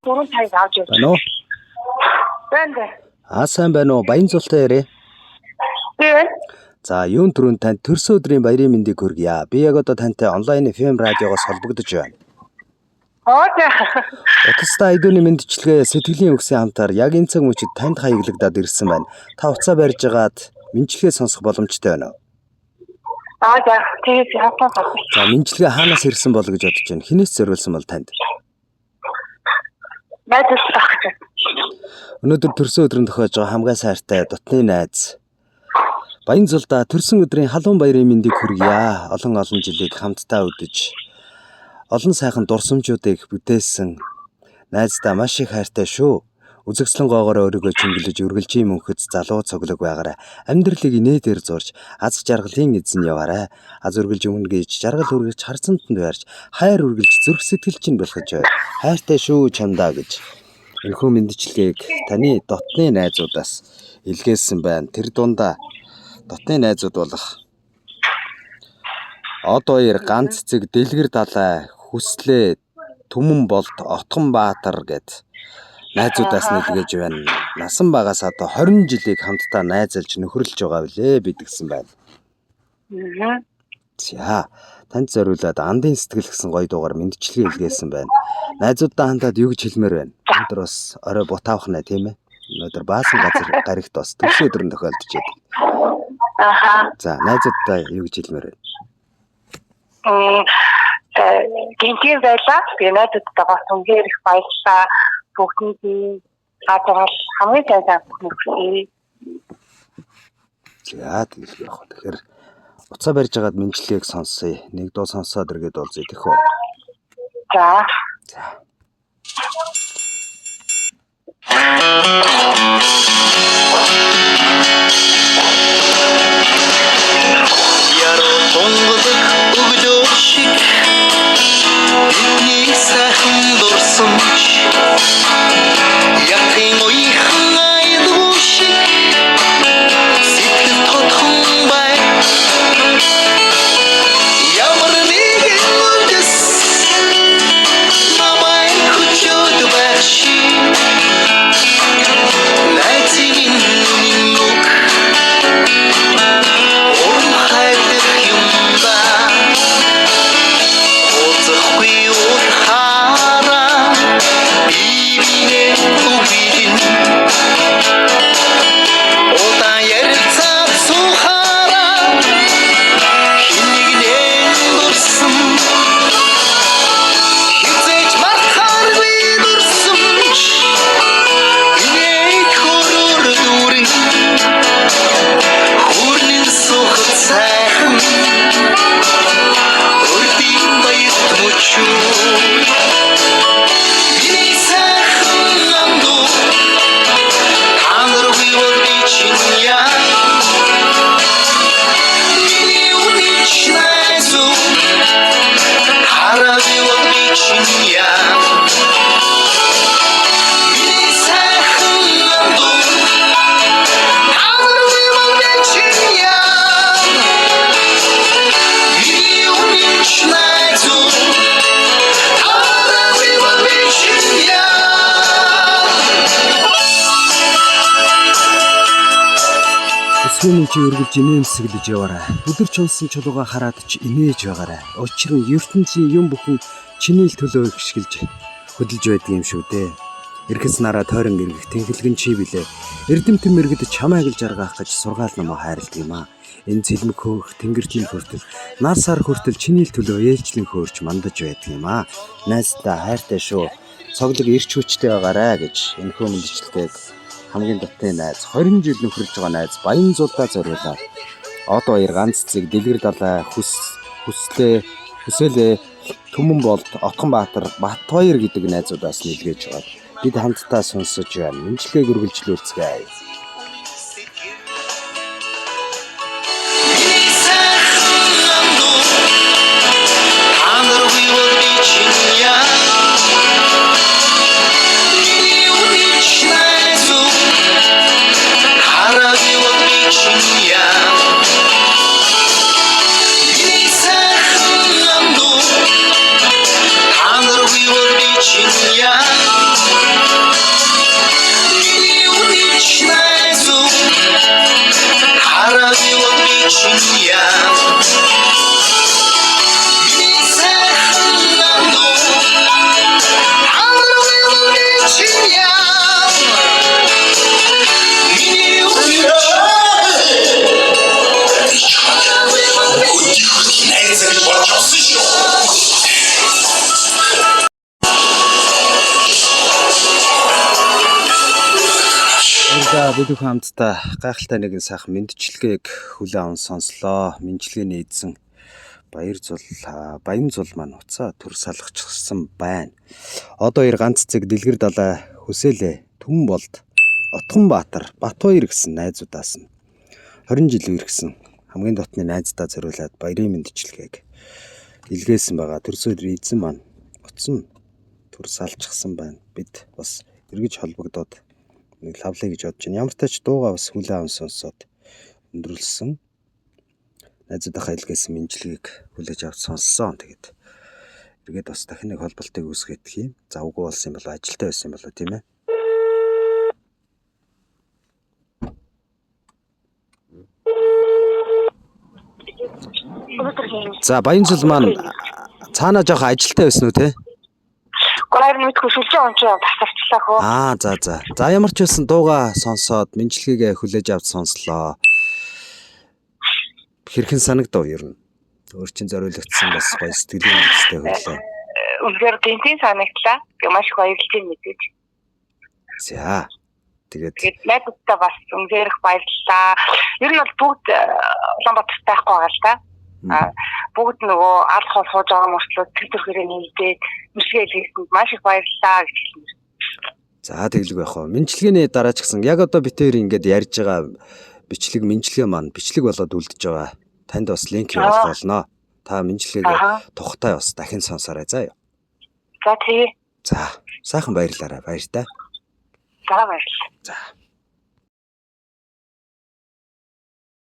4 цаг авч явж байна уу? Байна. Сайн байна уу? Баян зултай ярэ. Тийм. За, юун түрүүнд танд төрсөн өдрийн баярын мэндийг хүргье. Би яг одоо тантай онлайн FM радиогоос холбогдож байна. Утастай айдууны мэндчилгээ сэтгэлийн үгсийн хамтаар яг энэ цаг мөчид танд хаяглагадад ирсэн байна. Та уцаа барьж агаад мэндчилгээ сонсох боломжтой байна уу? Тэгээд хатаа. За, мэндчилгээ хаанаас ирсэн бол гэж бодож байна. Хинээс зориулсан бол танд? Найдаж багч. Өнөөдөр төрсөн өдрөнд тохиож байгаа хамгаа сайртай дотны найз Баян зулдаа төрсөн өдрийн халуун баярын мэндийг хүргье. Олон жилийг хамтдаа үдэж олон сайхан дурсамжуудыг бүтээсэн найздаа маш их хайртай шүү. Үзэгслэн гоогоор өөрийгөө чимгэлж үргэлжийн мөнхөд залуу цоглог байгаарай. Амьдралыг инээдээр зурж аз жаргалын эзэн яваарай. Аз үргэлж өмнө гэж жаргал үргэлж харцантанд байрч хайр үргэлж зүрх сэтгэл чинь бэлхэж бай. Хайртай шүү чамдаа гэж энэхүү мэндчилгээг таны дотны найзуудаас илгээсэн байна. Тэр дундаа дотны найзууд болох Од хоёр, Ганц цэг, Дэлгэр далай, Хүслээ, Түмэн болт, Отгон Баатар гэд найзуудаас нэлгэж байна. Насан багаас одоо 20 жилийг хамтдаа найзалж нөхөрлөж байгаа билээ бид гэсэн байна. За, танд зориулаад андын сэтгэл гэсэн гоё дуугаар мэндчилгээ илгээсэн байна. Найзуудаа хандаад юу гэж хэлмээр байна? Өнөөдөр бас орой бутаавхнаа тийм ээ. Өнөөдөр баасан газар гарагт бас төрсөн өдрөнд тохиолдож байдаг. За, найзуудаа юу гэж хэлмээр байна? Гинтийн байлаа. Би найзуудтайгаа түнгээр их баярлалаа. Бүгдний гадарал хамгийн сайн бүхнээ. За, тэгэл яах вэ? Тэгэхээр уцаа барьж агаад мэндчилгээг сонсъё. Нэг дуу сонсоод иргэд болзъё тэхүү. За. Яруу тунгалаг өглөө шиг бидний сайхан дурсамж ятын уйхан айдуу шиг сэтгэл тодхон бай ямар нэгэн үндэс намайг хүчөөд байши найзын нүг урам хайрлах юм ба озахгүй утхаараа бивинэ үгэрин удаа ярилцаад сухаараа хинэгнэн дурсан хизээч мартахааргүй дурсамж инээд хөрөөр дүүрэн хүрнэн сухад сайхан өрдийн баят мөчөө миний сайхан амдуу ханаргүй бол би чинья миний үнэч найзуу хараагүй бол би чинья миний сайхан амдуу ханаргүй бол би чинья миний үнэч найзуу хараагүй бол би чинья Өсвийн чи үргэлж инээмсэглэж яваарай. Бүдэрч унсан чулууга хараад ч инээж байгаарай. Учир нь ертөнцийн юм бүхэн чиний л төлөө ихшгэлж хөдөлж байдаг юм шүү дээ. Эрхэс нараа тойрон эргэх тэнхэлгэн чи билээ. Эрдэмтэн мэрэгд чамаа гэлж аргаах гэж сургаал намаа хайрладаг юм аа. Энэ цэлмэг хөөх тэнгэрийн хүртэл нар сар хүртэл чиний л төлөө ээлжлэн хөөрч мандаж байдаг юм аа. Найздаа хайртай шүү. Цоглог ирч хүчтэй байгаарай гэж энэхүү мэндчилгээг хамгийн дотны найз 20 жил нөхөрлж байгаа найз Баян зулдаа зориулаад Од хоёр, Ганц цэг, Дэлгэр далай, Хүслээ, Түмэн болт, Отгон Баатар, Бат хоёр гэдэг найзуудаас нэлгэж байгаа. Бид хамтдаа сонсож байна. Мэндчилгээг үргэлжлүүлцгээе. миний сайхан амдуу ханаргүй бол би чинья миний үнэч найзуу хараагүй бол би чинья миний сайхан амдуу ханаргүй бол би чинья чинья. Миний сайхан намнуу амрын чинья. Миний үеч найзаг болж авсан шүү. За бүдүүх хамтдаа гайхалтай нэгэн сайхан мэдчилгээг хүлээн аван сонслоо. Мэдчилгээний эзэн Баянзул маань уцаа төр салгачихсан байна. Одоо ир ганц цэг дэлгэр далай хүсээлээ Түмэн болд Отгонбаатар Батбаяр гэсэн найзуудаас нь 20 жил үргэсэн хамгийн дотны найздаа зориулаад баярын мэдчилгээг илгээсэн байгаа. Төрсөөр эзэн маань уцсан төр салчихсан байна. Бид бас эргэж холбогдоод нэг лавлаа гэж бодож байна. Ямар ч тач дуугаа бас хүлээн аван сонсоод өндөрлсөн. Найзуудынхаа илгээсэн мэдчилгээг хүлээж авч сонссон. Тэгээд эргээд бас дахин нэг холболтыг үүсгэх юм. Завгүй болсон юм болоо, ажилтаа байсан юм болоо тийм ээ. За Баянзул маань цаанаа жоох ажилтаа байсан уу те? Гурав мэдгүй шүлжээ онцоо тасарчлаа хөө. За. За ямар ч байсан дуугаа сонсоод мэдчилгээгээ хүлээж авч сонслоо. Хэрхэн санагдав ер нь? Өөр чин зориулагдсан бас гоё сэтгэлийн үстэй хөдлөө. Үнээр гинтийн санагдлаа. Би маш их баярлж байна мэдээж. За. Тэгээд найдвартай бас үнээр их баярлалаа. Ер нь бол бүгд Улаанбаатарт байхгүй байгаа л да. Бүгд нөгөө аль хол сууж байгаа мөртлөө тэр төрхөөрөө нийлдээд мэдчилгээ хийсэнд маш их баярлалаа гэж хэлмээр. за тэглэг байх уу. Мэдчилгээний дараа ч гэсэн яг одоо битээр ингээд ярьж байгаа мэдчилгээ маань бичлэг болоод үлдэж байгаа. Танд бас линк явуулах болно. Та мэдчилгээгээ тухтай бас дахин сонсоорой заа юу. За тий. За сайхан баярлалаа. Баяр та. За баярлалаа. За.